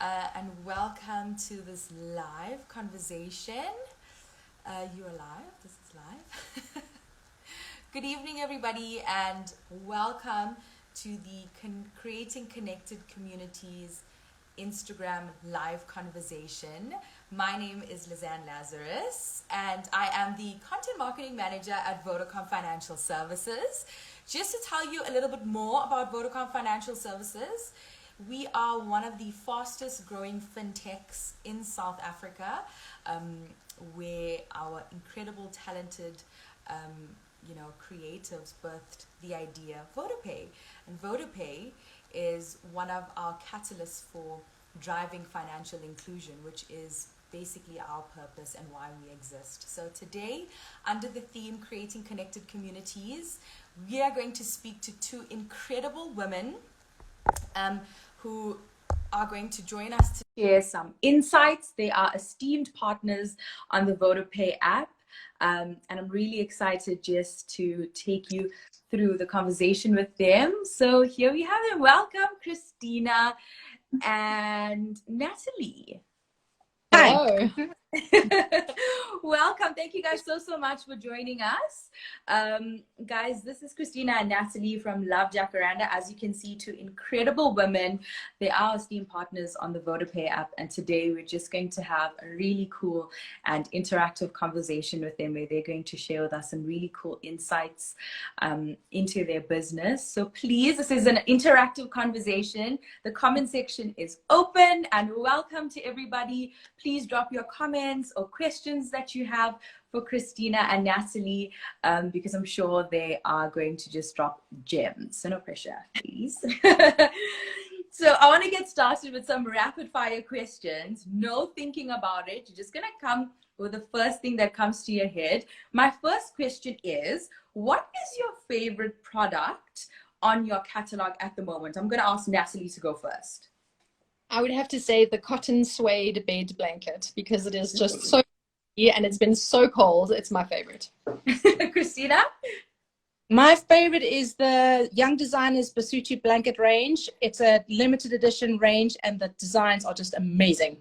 and welcome to this live conversation. You are live, this is live. Good evening, everybody, and welcome to the Creating Connected Communities Instagram live conversation. My name is Lizanne Lazarus, and I am the Content Marketing Manager at Vodacom Financial Services. Just to tell you a little bit more about Vodacom Financial Services, we are one of the fastest growing fintechs in South Africa, where our incredible, talented, creatives birthed the idea of VodaPay. And VodaPay is one of our catalysts for driving financial inclusion, which is basically our purpose and why we exist. So today, under the theme Creating Connected Communities, we are going to speak to two incredible women who are going to join us to share some insights. They are esteemed partners on the VodaPay app. And I'm really excited just to take you through the conversation with them. So here we have them. Welcome, Christina and Natalie. Hello. Welcome. Thank you guys so much for joining us. Guys, this is Christina and Natalie from Love Jacaranda. As you can see, two incredible women. They are esteemed partners on the VodaPay app. And today we're just going to have a really cool and interactive conversation with them where they're going to share with us some really cool insights into their business. So please, this is an interactive conversation. The comment section is open, and welcome to everybody. Please drop your comments or questions that you have for Christina and Natalie, because I'm sure they are going to just drop gems. So no pressure, please. So I want to get started with some rapid fire questions. No thinking about it. You're just going to come with the first thing that comes to your head. My first question is, what is your favorite product on your catalog at the moment? I'm going to ask Natalie to go first. I would have to say the cotton suede bed blanket, because it is just so easy and it's been so cold. It's my favorite. Christina? My favorite is the Young Designers Basutu blanket range. It's a limited edition range and the designs are just amazing.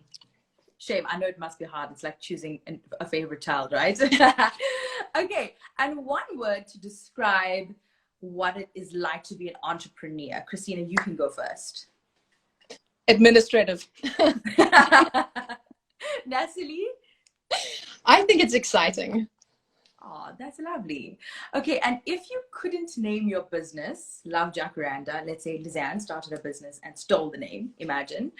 Shame, I know it must be hard. It's like choosing a favorite child, right? Okay, and one word to describe what it is like to be an entrepreneur. Christina, you can go first. Administrative. Natalie? I think it's exciting. Oh, that's lovely. Okay, and if you couldn't name your business, Love Jacaranda, let's say Lizanne started a business and stole the name, imagine,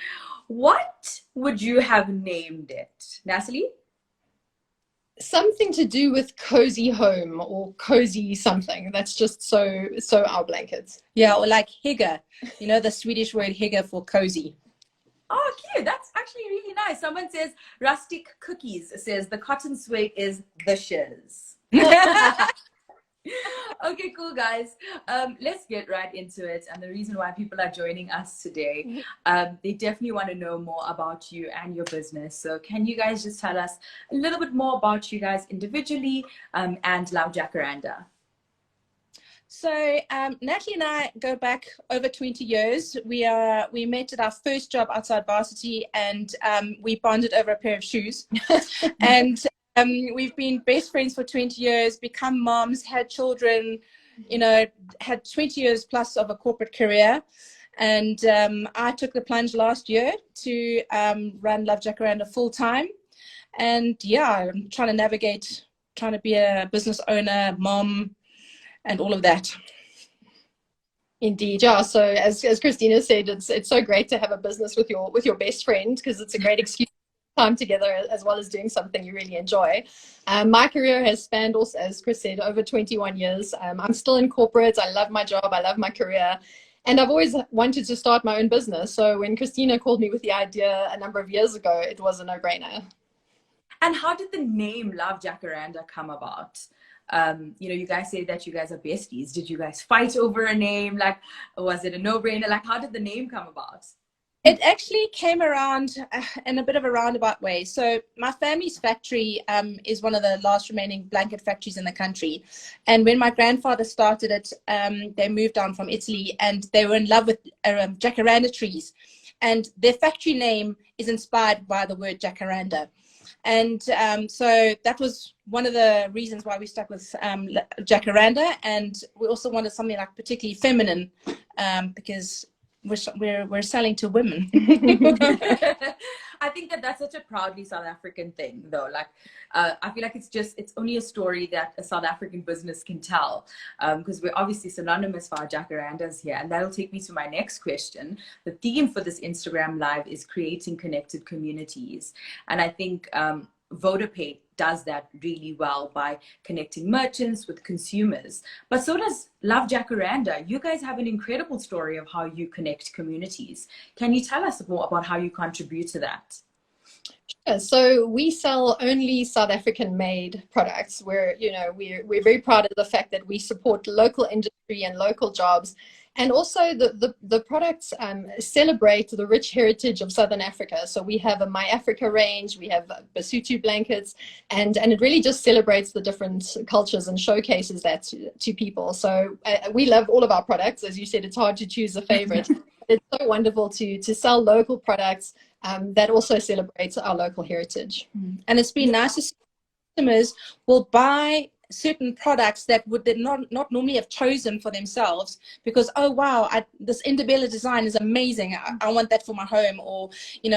what would you have named it? Natalie? Something to do with cozy home or cozy something. That's just so our blankets. Yeah, or like hygge, you know, the Swedish word hygge for cozy. Oh, cute. That's actually really nice. Someone says rustic cookies. Says the cotton suede is the shiz. Okay, cool, guys. Let's get right into it. And the reason why people are joining us today, they definitely want to know more about you and your business. So can you guys just tell us a little bit more about you guys individually, and Love Jacaranda? So Natalie and I go back over 20 years. We met at our first job outside varsity, and we bonded over a pair of shoes. And we've been best friends for 20 years, become moms, had children, you know, had 20 years plus of a corporate career. And I took the plunge last year to run Love Jacaranda full time. And yeah, I'm trying to navigate, trying to be a business owner, mom, and all of that. Indeed, yeah. So as Christina said, it's so great to have a business with your best friend, because it's a great excuse to time together as well as doing something you really enjoy. My career has spanned, also, as Chris said, over 21 years. I'm still in corporate. I love my job. I love my career. And I've always wanted to start my own business. So when Christina called me with the idea a number of years ago, it was a no-brainer. And how did the name Love Jacaranda come about? You guys say that you guys are besties. Did you guys fight over a name? Like, was it a no-brainer? Like, how did the name come about? It actually came around in a bit of a roundabout way. So my family's factory is one of the last remaining blanket factories in the country. And when my grandfather started it, they moved down from Italy, and they were in love with jacaranda trees. and their factory name is inspired by the word Jacaranda. And so that was one of the reasons why we stuck with Jacaranda, and we also wanted something like particularly feminine, because we're selling to women. I think that that's such a proudly South African thing, though. Like, I feel like it's only a story that a South African business can tell, because we're obviously synonymous for our jacarandas here. And that'll take me to my next question. The theme for this Instagram Live is creating connected communities. And I think VodaPay does that really well by connecting merchants with consumers. But so does Love Jacaranda. You guys have an incredible story of how you connect communities. Can you tell us more about how you contribute to that? Sure. So we sell only South African made products. We're very proud of the fact that we support local industry and local jobs. And also the products celebrate the rich heritage of Southern Africa. So we have a My Africa range, we have Basotho blankets, and it really just celebrates the different cultures and showcases that to people. So we love all of our products. As you said, it's hard to choose a favorite. It's so wonderful to sell local products that also celebrates our local heritage. And it's been nice to see customers will buy certain products that would not normally have chosen for themselves, because, oh wow, this Indabella design is amazing, I want that for my home. Or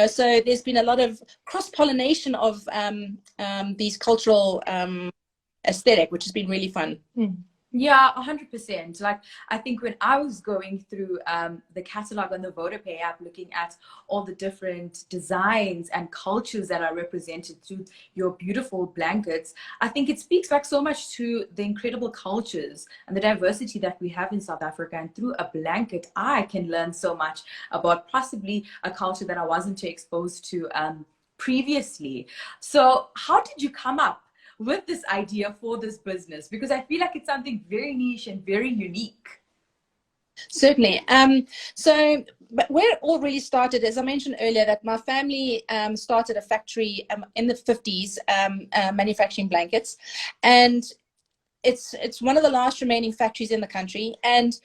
so there's been a lot of cross-pollination of these cultural aesthetic, which has been really fun. Yeah, 100%. Like, I think when I was going through the catalog on the VodaPay app, looking at all the different designs and cultures that are represented through your beautiful blankets, I think it speaks back so much to the incredible cultures and the diversity that we have in South Africa. And through a blanket, I can learn so much about possibly a culture that I wasn't too exposed to previously. So how did you come up with this idea for this business? Because I feel like it's something very niche and very unique. Certainly. But where it all really started, as I mentioned earlier, that my family started a factory in the 50s manufacturing blankets, and it's one of the last remaining factories in the country. And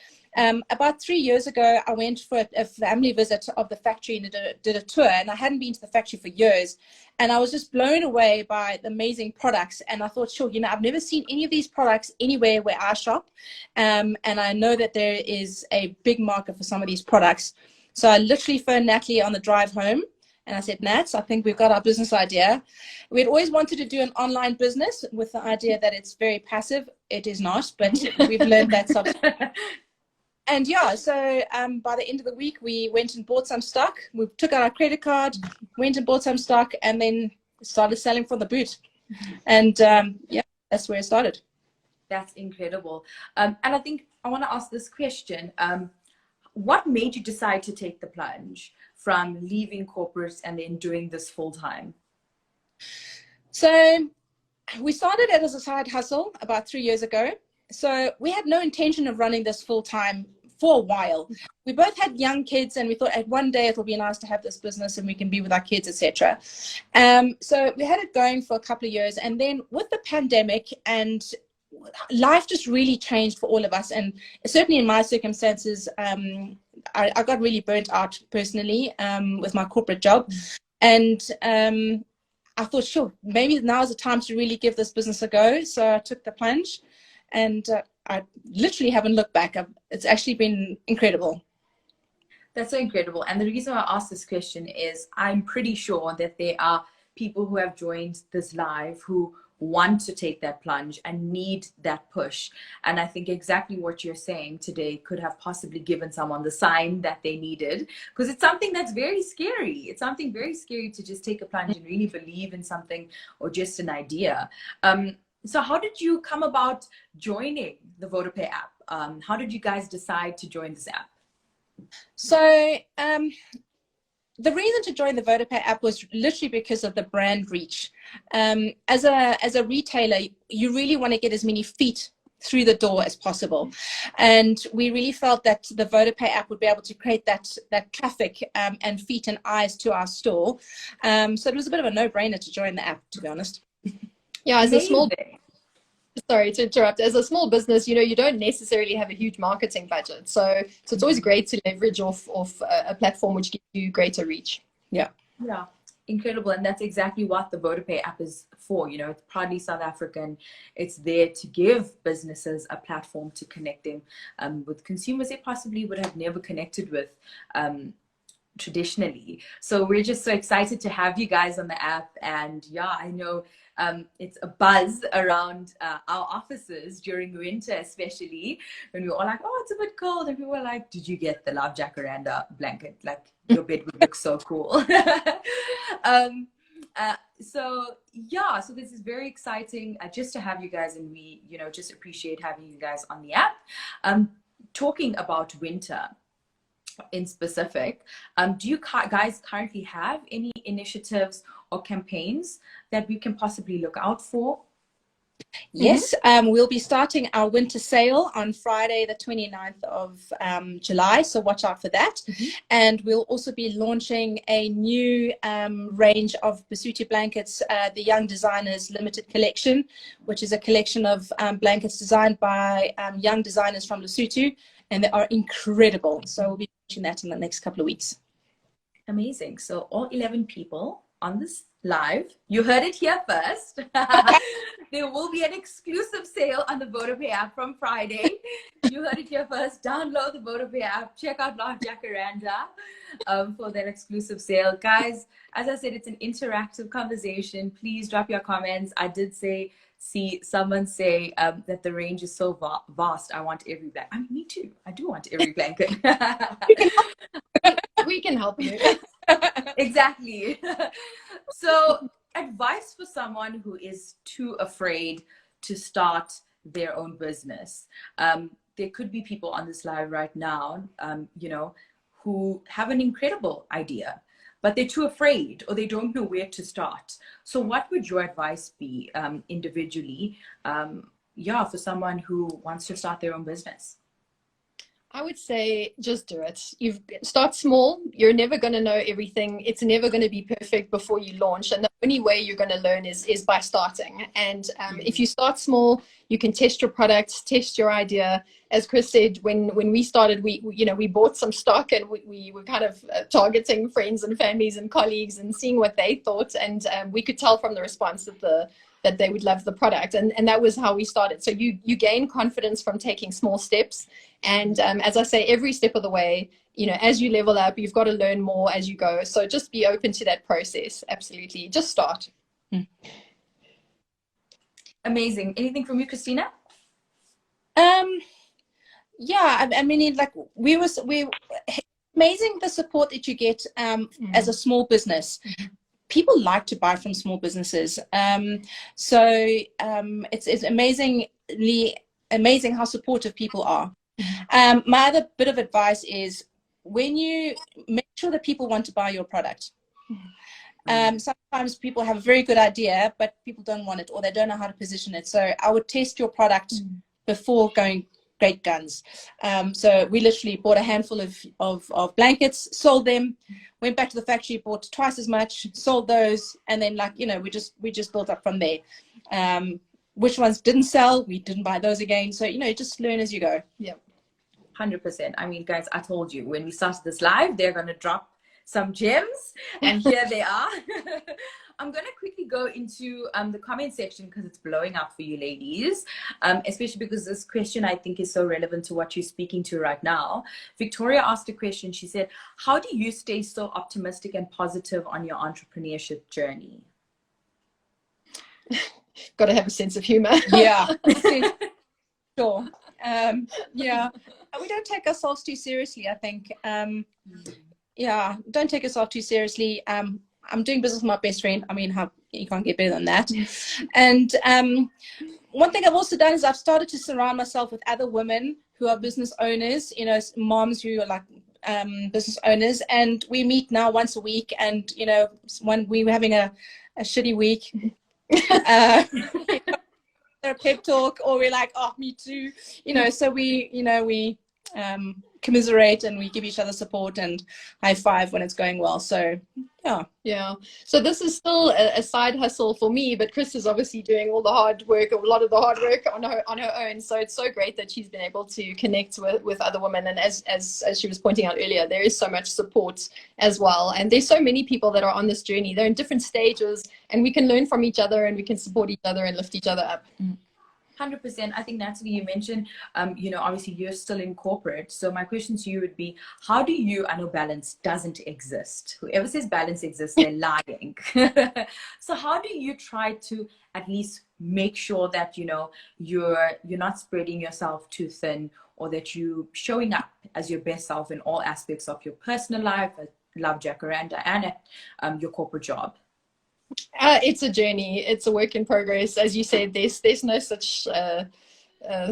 about 3 years ago, I went for a family visit of the factory and did a tour, and I hadn't been to the factory for years. And I was just blown away by the amazing products. And I thought, sure, I've never seen any of these products anywhere where I shop. And I know that there is a big market for some of these products. So I literally phoned Natalie on the drive home. And I said, Nats, I think we've got our business idea. We'd always wanted to do an online business with the idea that it's very passive. It is not, but we've learned that subsequently. And yeah, so by the end of the week, we went and bought some stock. We took out our credit card, went and bought some stock, and then started selling from the boot. And yeah, that's where it started. That's incredible. And I think I want to ask this question. What made you decide to take the plunge from leaving corporate and then doing this full time? So we started it as a side hustle about 3 years ago. So we had no intention of running this full time for a while. We both had young kids, and we thought at one day it'll be nice to have this business and we can be with our kids, etc. So we had it going for a couple of years, and then with the pandemic, and life just really changed for all of us. And certainly in my circumstances, I got really burnt out personally with my corporate job. And I thought, sure, maybe now's the time to really give this business a go. So I took the plunge, and I literally haven't looked back. It's actually been incredible. That's so incredible. And the reason I asked this question is I'm pretty sure that there are people who have joined this live who want to take that plunge and need that push. And I think exactly what you're saying today could have possibly given someone the sign that they needed, because it's something that's very scary. It's something very scary to just take a plunge and really believe in something or just an idea. So how did you come about joining the VodaPay app? How did you guys decide to join this app? So the reason to join the VodaPay app was literally because of the brand reach. As a retailer, you really want to get as many feet through the door as possible. And we really felt that the VodaPay app would be able to create that traffic and feet and eyes to our store. So it was a bit of a no-brainer to join the app, to be honest. Yeah, as a small sorry to interrupt. As a small business, you don't necessarily have a huge marketing budget. So it's always great to leverage off a platform which gives you greater reach. Yeah. Yeah. Incredible. And that's exactly what the VodaPay app is for. It's proudly South African. It's there to give businesses a platform to connect them with consumers they possibly would have never connected with traditionally. So we're just so excited to have you guys on the app. And yeah, I know it's a buzz around our offices during winter, especially when we were all like, oh, it's a bit cold. And people were like, did you get the Love Jacaranda blanket? Like, your bed would look so cool. So yeah, so this is very exciting just to have you guys, and we, just appreciate having you guys on the app. Talking about winter in specific, do you guys currently have any initiatives or campaigns that we can possibly look out for? Yes, we'll be starting our winter sale on Friday, the 29th of July. So watch out for that. And we'll also be launching a new range of Basuti blankets, the Young Designers Limited Collection, which is a collection of blankets designed by young designers from Lesotho, and they are incredible. So we'll be launching that in the next couple of weeks. Amazing. So all 11 people on this live, you heard it here first. There will be an exclusive sale on the VodaPay app from Friday. You heard it here first. Download the VodaPay app. Check out Love Jacaranda for that exclusive sale. Guys, as I said, it's an interactive conversation. Please drop your comments. I did see someone say that the range is so vast. I want every blanket. I mean, me too. I do want every blanket. We can help you. Exactly. So advice for someone who is too afraid to start their own business. There could be people on this live right now, who have an incredible idea, but they're too afraid or they don't know where to start. So what would your advice be individually, for someone who wants to start their own business? I would say just do it. Start small. You're never going to know everything. It's never going to be perfect before you launch. And the only way you're going to learn is by starting. And if you start small, you can test your product, test your idea. As Chris said, when we started, we bought some stock, and we were kind of targeting friends and families and colleagues and seeing what they thought. And we could tell from the response that they would love the product. And that was how we started. So you gain confidence from taking small steps. And as I say, every step of the way, as you level up, you've got to learn more as you go. So just be open to that process. Absolutely. Just start. Amazing. Anything from you, Christina? Yeah, I mean, like we amazing the support that you get as a small business. People like to buy from small businesses. So it's amazing how supportive people are. My other bit of advice is when you make sure that people want to buy your product. Sometimes people have a very good idea, but people don't want it or they don't know how to position it. So I would test your product before going great guns. So we literally bought a handful of blankets, sold them, went back to the factory, bought twice as much, sold those, and then we just built up from there. Which ones didn't sell, we didn't buy those again. So just learn as you go. Yeah, 100%. I mean, guys, I told you when we started this live, they're going to drop some gems, and here they are. I'm going to quickly go into the comment section because it's blowing up for you ladies, especially because this question I think is so relevant to what you're speaking to right now. Victoria asked a question. She said, how do you stay so optimistic and positive on your entrepreneurship journey? Got to have a sense of humor. Yeah. Sure. Yeah. We don't take ourselves too seriously, I think. Yeah, don't take yourself too seriously. I'm doing business with my best friend. I mean, you can't get better than that. And one thing I've also done is I've started to surround myself with other women who are business owners, moms who are like business owners. And we meet now once a week. And, when we were having a shitty week, a pep talk, or we're like, oh, me too. So we commiserate and we give each other support and high five when it's going well. So yeah. So this is still a side hustle for me, but Chris is obviously doing all the hard work, a lot of the hard work on her own. So it's so great that she's been able to connect with other women. And as she was pointing out earlier, there is so much support as well. And there's so many people that are on this journey. They're in different stages, and we can learn from each other, and we can support each other and lift each other up. 100%. I think, Natalie, you mentioned, obviously you're still in corporate. So my question to you would be, how do you, I know balance doesn't exist. Whoever says balance exists, they're lying. So how do you try to at least make sure that, you're not spreading yourself too thin, or that you showing up as your best self in all aspects of your personal life, Love Jacaranda, and your corporate job? It's a journey. It's a work in progress. As you said, there's no such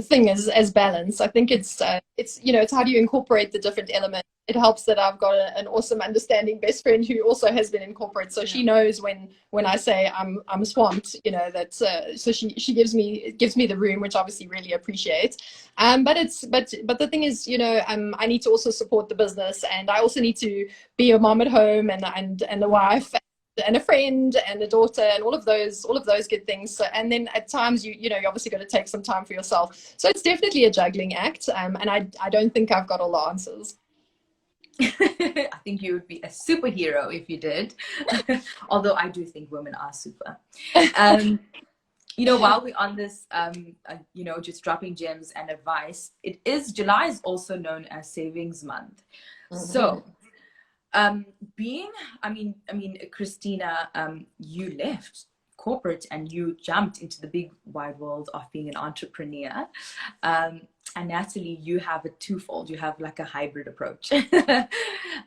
thing as balance. I think it's how do you incorporate the different elements. It helps that I've got an awesome, understanding best friend who also has been in corporate, so she knows when I say I'm swamped. So she gives me the room, which obviously really appreciate. But the thing is, I need to also support the business, and I also need to be a mom at home and a wife, and a friend and a daughter, and all of those good things. So, and then at times you obviously got to take some time for yourself. So it's definitely a juggling act, and I don't think I've got all the answers. I think you would be a superhero if you did. Although I do think women are super. While we're on this, just dropping gems and advice, July is also known as Savings Month. So Christina, you left corporate and you jumped into the big wide world of being an entrepreneur. And Natalie, you have a twofold. You have like a hybrid approach.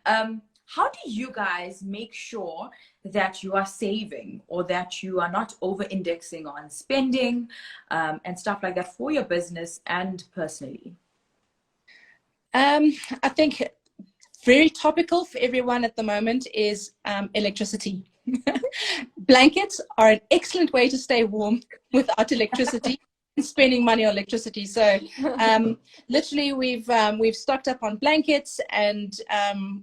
How do you guys make sure that you are saving, or that you are not over-indexing on spending and stuff like that for your business and personally? I think very topical for everyone at the moment is electricity. Blankets are an excellent way to stay warm without electricity. Spending money on electricity. So literally we've stocked up on blankets, and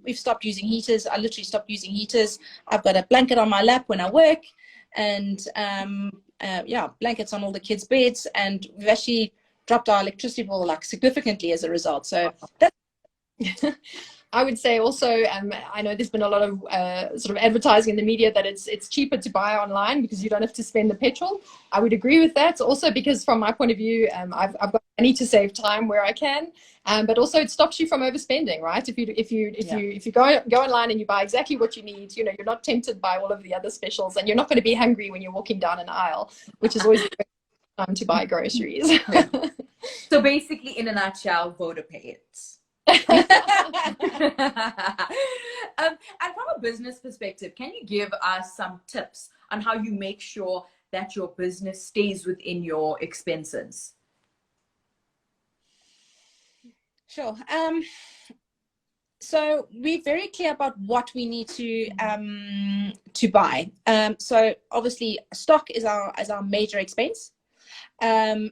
we've stopped using heaters. I literally stopped using heaters. I've got a blanket on my lap when I work, and blankets on all the kids' beds, and we've actually dropped our electricity bill like significantly as a result. So that's I would say also, I know there's been a lot of sort of advertising in the media that it's cheaper to buy online because you don't have to spend the petrol. I would agree with that. Also, because from my point of view, I need to save time where I can, but also it stops you from overspending, right? If you go online and you buy exactly what you need, you're not tempted by all of the other specials, and you're not going to be hungry when you're walking down an aisle, which is always the best time to buy groceries. So basically, in a nutshell, VodaPay it. And from a business perspective, can you give us some tips on how you make sure that your business stays within your expenses? Sure. So we're very clear about what we need to buy. So obviously stock is our major expense. And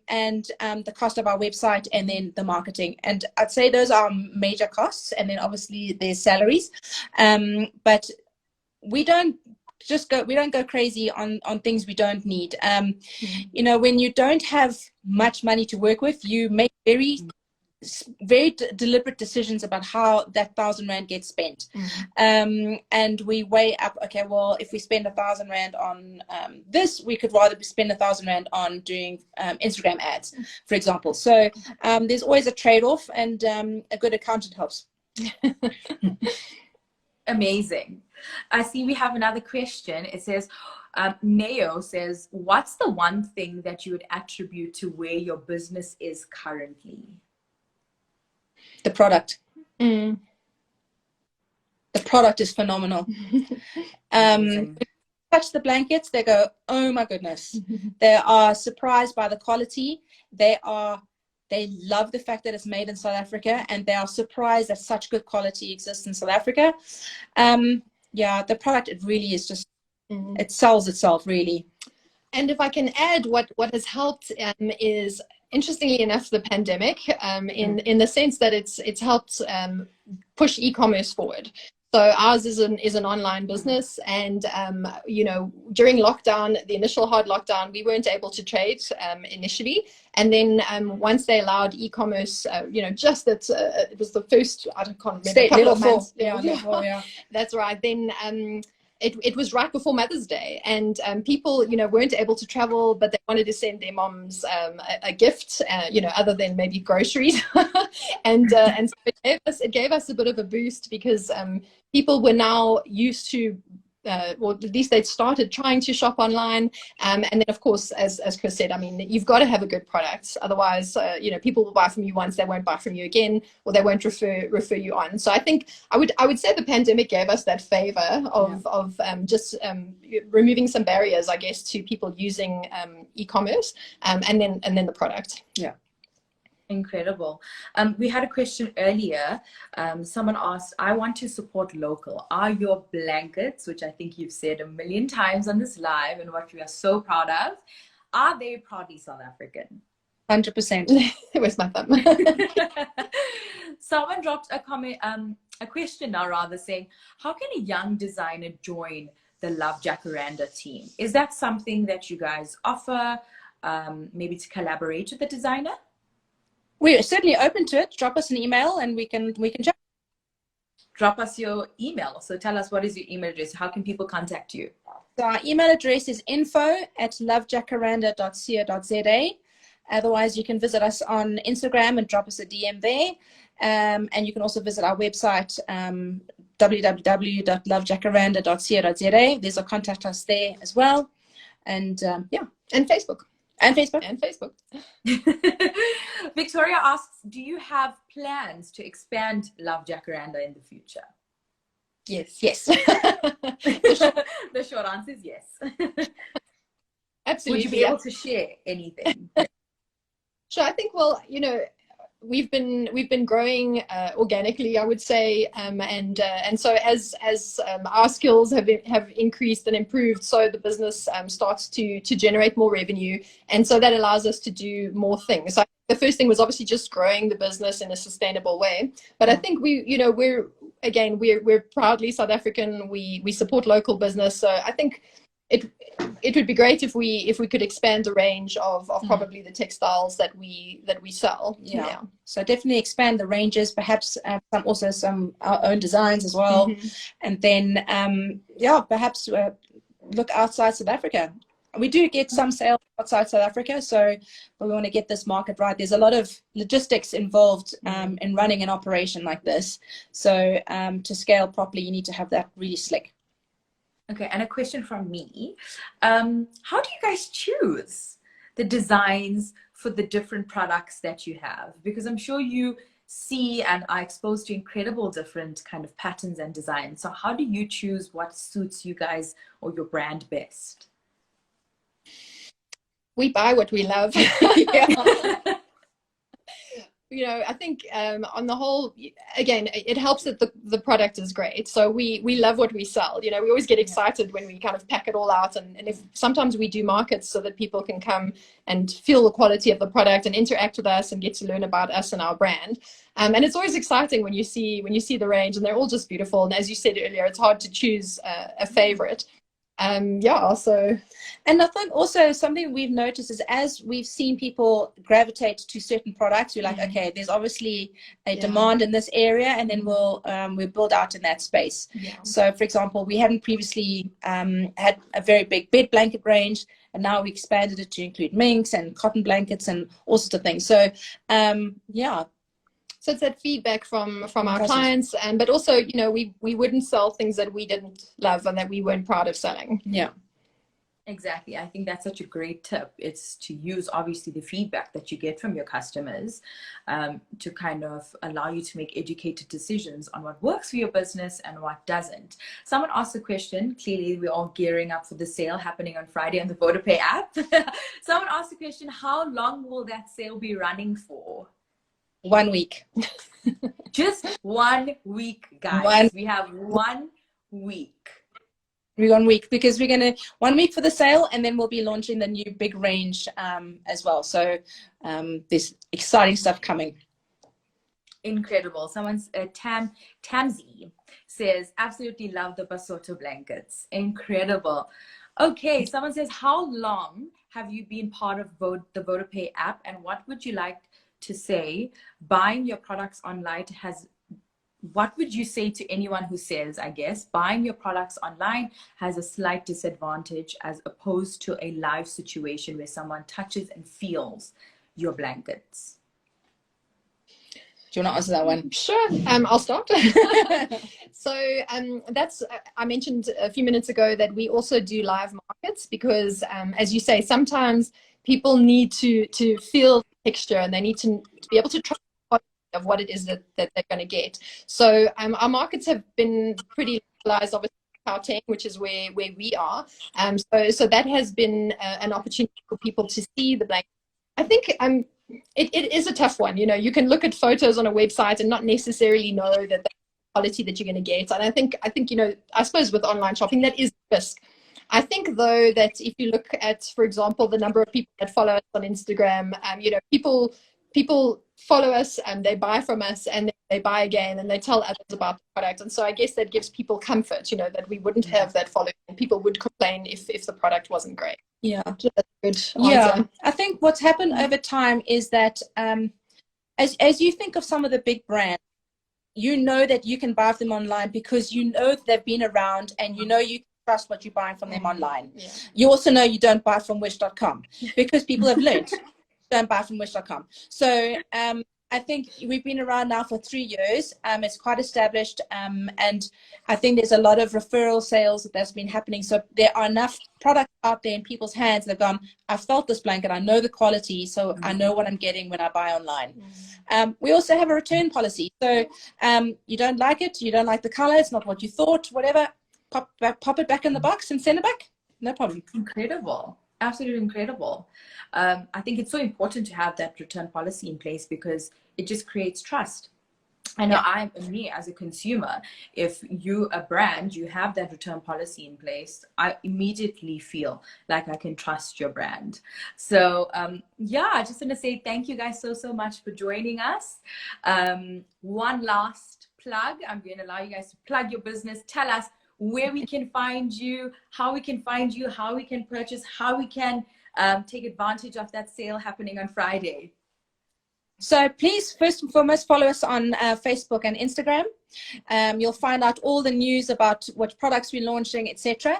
the cost of our website, and then the marketing. And I'd say those are major costs. And then obviously there's salaries. But we don't go crazy on things we don't need. When you don't have much money to work with, you make very deliberate decisions about how that R1,000 gets spent. And we weigh up, okay, well, if we spend R1,000 on this, we could rather spend R1,000 on doing Instagram ads, for example. So there's always a trade-off, and a good accountant helps. Amazing. I see we have another question. It says, Neo says, what's the one thing that you would attribute to where your business is currently? The product. The product is phenomenal. Touch the blankets, they go, oh my goodness. They are surprised by the quality. They love the fact that it's made in South Africa, and they are surprised that such good quality exists in South Africa. The product, it really is just, it sells itself really. And if I can add, what has helped is interestingly enough, the pandemic, in the sense that it's helped push e-commerce forward. So ours is an online business, and you know, during lockdown, the initial hard lockdown, we weren't able to trade initially, and then once they allowed e-commerce, you know, just that it was the first, I can't remember, State couple level of months. four. Yeah. That's right. Then it was right before Mother's Day, and people, you know, weren't able to travel, but they wanted to send their moms a gift, you know, other than maybe groceries, and so it gave us a bit of a boost, because people were now used to, or at least they'd started trying to shop online, and then of course, as Chris said, I mean, you've got to have a good product, otherwise, you know, people will buy from you once, they won't buy from you again, or they won't refer you on. So I think I would say the pandemic gave us that favor of just removing some barriers, I guess, to people using e-commerce, and then the product. Yeah. Incredible. We had a question earlier. Someone asked, I want to support local. Are your blankets, which I think you've said a million times on this live and what we are so proud of, are they proudly South African? 100%. Where's my thumb? Someone dropped a comment, a question now rather, saying, how can a young designer join the Love Jacaranda team? Is that something that you guys offer, maybe to collaborate with the designer? We're certainly open to it. Drop us an email and we can chat. Drop us your email. So tell us, what is your email address? How can people contact you? So our email address is info@lovejacaranda.co.za. Otherwise, you can visit us on Instagram and drop us a DM there. And you can also visit our website, www.lovejacaranda.co.za. There's a contact us there as well. And yeah, And Facebook. and Facebook. And Facebook. Victoria asks, do you have plans to expand Love Jacaranda in the future? Yes. Yes. The short answer is yes. Absolutely. Would you be able to share anything? Sure. I think, well, you know, we've been growing organically, I would say, and so as our skills have increased and improved, so the business starts to generate more revenue, and so that allows us to do more things. So the first thing was obviously just growing the business in a sustainable way, but I think we're proudly South African. We support local business, so I think it would be great if we could expand the range of probably the textiles that we sell. Yeah. So definitely expand the ranges, perhaps some our own designs as well, and then perhaps look outside South Africa. We do get some sales outside South Africa, so we want to get this market right. There's a lot of logistics involved in running an operation like this, so to scale properly, you need to have that really slick. Okay, and a question from me. How do you guys choose the designs for the different products that you have? Because I'm sure you see and are exposed to incredible different kind of patterns and designs. So how do you choose what suits you guys or your brand best? We buy what we love. You know, I think on the whole, again, it helps that the product is great. So we love what we sell. You know, we always get excited when we kind of pack it all out. And if sometimes we do markets so that people can come and feel the quality of the product and interact with us and get to learn about us and our brand. And it's always exciting when you see the range, and they're all just beautiful. And as you said earlier, it's hard to choose a favorite. And I think also something we've noticed is, as we've seen people gravitate to certain products, we're like, okay, there's obviously a demand in this area, and then we'll build out in that space. So for example, we hadn't previously had a very big bed blanket range, and now we expanded it to include minks and cotton blankets and all sorts of things. So So it's that feedback from our clients, but also, you know, we wouldn't sell things that we didn't love and that we weren't proud of selling. Yeah, exactly. I think that's such a great tip. It's to use obviously the feedback that you get from your customers to kind of allow you to make educated decisions on what works for your business and what doesn't. Someone asked a question. Clearly, we're all gearing up for the sale happening on Friday on the VodaPay app. Someone asked the question, how long will that sale be running for? 1 week. Just 1 week, guys. We have 1 week. We're 1 week because we're going to 1 week for the sale, and then we'll be launching the new big range as well. So there's exciting stuff coming. Incredible. Someone's Tamzy says, absolutely love the Basotho blankets. Incredible. Okay, someone says, how long have you been part of the VodaPay app, and what would you like to say buying your products online what would you say to anyone who says, I guess, buying your products online has a slight disadvantage as opposed to a live situation where someone touches and feels your blankets? Do you want to answer that one? Sure. I'll start. So that's, I mentioned a few minutes ago that we also do live markets because, as you say, sometimes people need to feel the texture, and they need to be able to try of what it is that they're going to get. So our markets have been pretty localized, obviously, Gauteng, which is where we are. So that has been an opportunity for people to see the blanket. I think it is a tough one. You know, you can look at photos on a website and not necessarily know that that's the quality that you're going to get. And I think you know, I suppose with online shopping, that is a risk. I think, though, that if you look at, for example, the number of people that follow us on Instagram, you know, people follow us and they buy from us and they buy again and they tell others about the product. And so I guess that gives people comfort, you know, that we wouldn't have that following and people would complain if the product wasn't great. Yeah. That's a good answer. Yeah. I think what's happened over time is that as you think of some of the big brands, you know that you can buy them online because you know that they've been around and you know you trust what you're buying from them online. Yeah. You also know you don't buy from wish.com because people have learned. Don't buy from wish.com. So I think we've been around now for 3 years. It's quite established, and I think there's a lot of referral sales that's been happening. So there are enough products out there in people's hands that have gone, I felt this blanket, I know the quality, so I know what I'm getting when I buy online. We also have a return policy. So you don't like it, you don't like the color, it's not what you thought, whatever, pop it back in the box and send it back. No problem. Incredible. Absolutely incredible. I think it's so important to have that return policy in place because it just creates trust. I know me as a consumer, if you a brand, you have that return policy in place, I immediately feel like I can trust your brand. So yeah, I just want to say thank you guys so much for joining us. One last plug. I'm going to allow you guys to plug your business. Tell us where we can find you, how we can find you, how we can purchase, how we can take advantage of that sale happening on Friday. So please, first and foremost, follow us on Facebook and Instagram. You'll find out all the news about what products we're launching, etc.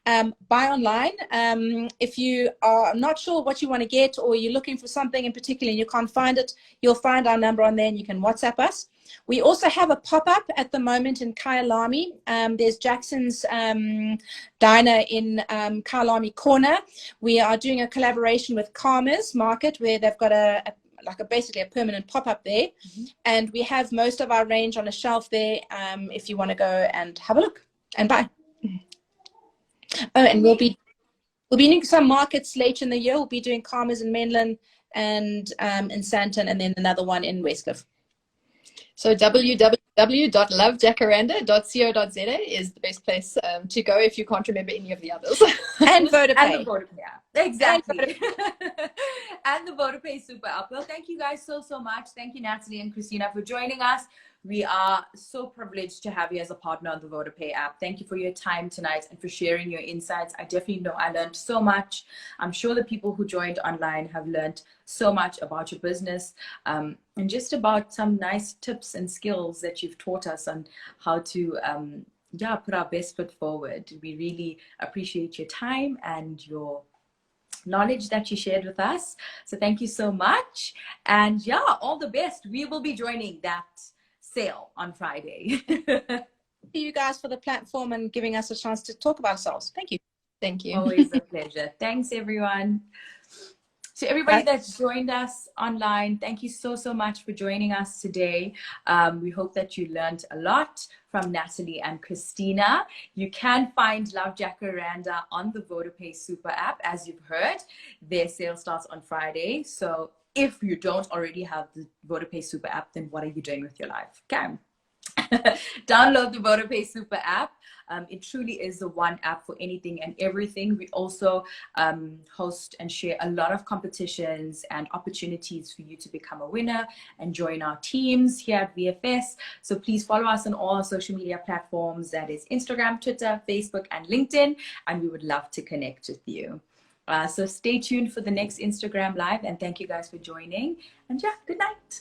Buy online. If you are not sure what you want to get or you're looking for something in particular and you can't find it, you'll find our number on there and you can WhatsApp us. We also have a pop-up at the moment in Kyalami. There's Jackson's Diner in Kyalami Corner. We are doing a collaboration with Karma's Market where they've got basically a permanent pop-up there. And we have most of our range on a shelf there if you want to go and have a look and buy. Oh, and we'll be in some markets later in the year. We'll be doing Karma's in Menlyn and in Sandton, and then another one in Westcliff. So www.lovejacaranda.co.za is the best place to go if you can't remember any of the others. And VodaPay. And the VodaPay app. Exactly. And the VodaPay super app. Well, thank you guys so much. Thank you, Natalie and Christina, for joining us. We are so privileged to have you as a partner on the VodaPay app. Thank you for your time tonight and for sharing your insights. I definitely know I learned so much. I'm sure the people who joined online have learned so much about your business and just about some nice tips and skills that you've taught us on how to put our best foot forward. We really appreciate your time and your knowledge that you shared with us. So thank you so much. And yeah, all the best. We will be joining that sale on Friday. Thank you guys for the platform and giving us a chance to talk about ourselves. Thank you. Thank you. Always a pleasure. Thanks, everyone. To everybody that's joined us online, thank you so much for joining us today. We hope that you learned a lot from Natalie and Christina. You can find Love Jacaranda on the VodaPay Super app. As you've heard, their sale starts on Friday. So if you don't already have the VodaPay Super app, then what are you doing with your life? Okay. Download the VodaPay Super app. It truly is the one app for anything and everything. We also host and share a lot of competitions and opportunities for you to become a winner and join our teams here at VFS. So please follow us on all our social media platforms. That is Instagram, Twitter, Facebook, and LinkedIn. And we would love to connect with you. So stay tuned for the next Instagram Live. And thank you guys for joining. And yeah, good night.